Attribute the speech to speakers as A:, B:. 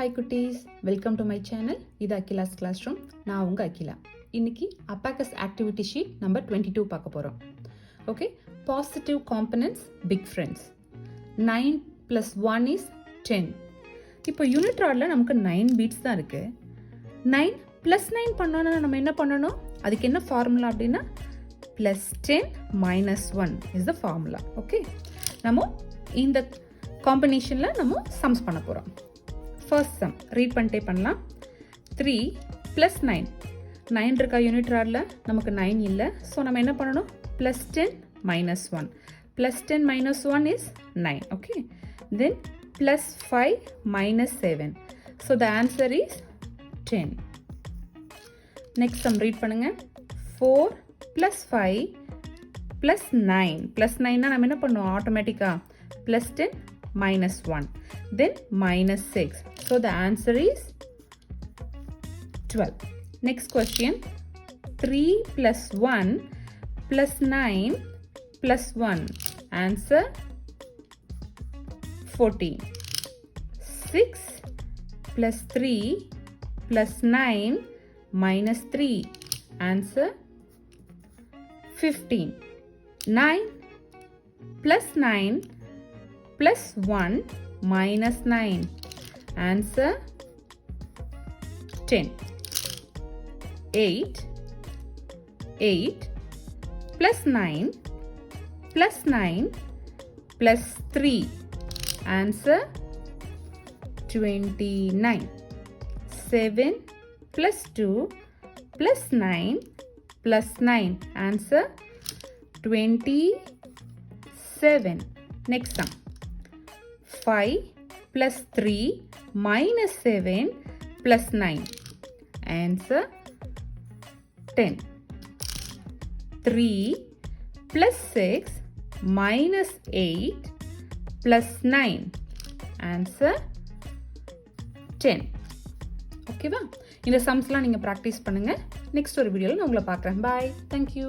A: Hi குட்டீஸ், welcome to my channel. இது Akila's class room. நான் உங்கள் அகிலா. இன்னைக்கு அபாக்கஸ் ஆக்டிவிட்டி ஷீட் நம்பர் 22 பார்க்க போகிறோம். Okay, positive components, big friends. 9 + 1 is 10. இப்போ யூனிட் ராடில் நமக்கு 9 பீட்ஸ் தான் இருக்குது. 9 + 9 பண்ணோன்னா நம்ம என்ன பண்ணணும்? அதுக்கு என்ன ஃபார்முலா அப்படின்னா +10 - 1 இஸ் த ஃபார்முலா. ஓகே, நம்ம இந்த காம்பினேஷனில் நம்ம சம்ஸ் பண்ண போகிறோம். ஃபர்ஸ்ட் சம் ரீட் பண்ணிட்டே பண்ணலாம். 3 + 9. 9 இருக்கா யூனிட் ராடில்? நமக்கு 9 இல்லை. ஸோ நம்ம என்ன பண்ணணும்? +10 - 1. +10 - 1 is 9. Okay, then +5 - 7. So the answer is 10. Next sum read பண்ணுங்க. 4 + 5 + 9. +9 நம்ம என்ன பண்ணுவோம்? ஆட்டோமேட்டிக்காக +10 - 1. Then -6. So the answer is 12. Next question. 3 + 1 + 9 + 1. Answer 14. 6 + 3 + 9 - 3. Answer 15. 9 + 9 + 1 - 9. Answer 10. 8 + 9 + 9 + 3. Answer 29. 7 + 2 + 9 + 9. Answer 27. Next sum. 5 + 3 - 7 + 9. Answer 10. 3 + 6 - 8 + 9. Answer 10. ஓகேவா? இந்த சம்ஸ்லாம் நீங்கள் ப்ராக்டிஸ் பண்ணுங்கள். நெக்ஸ்ட் ஒரு வீடியோவில் நான் உங்களை பார்க்குறேன். பாய். தேங்க்யூ.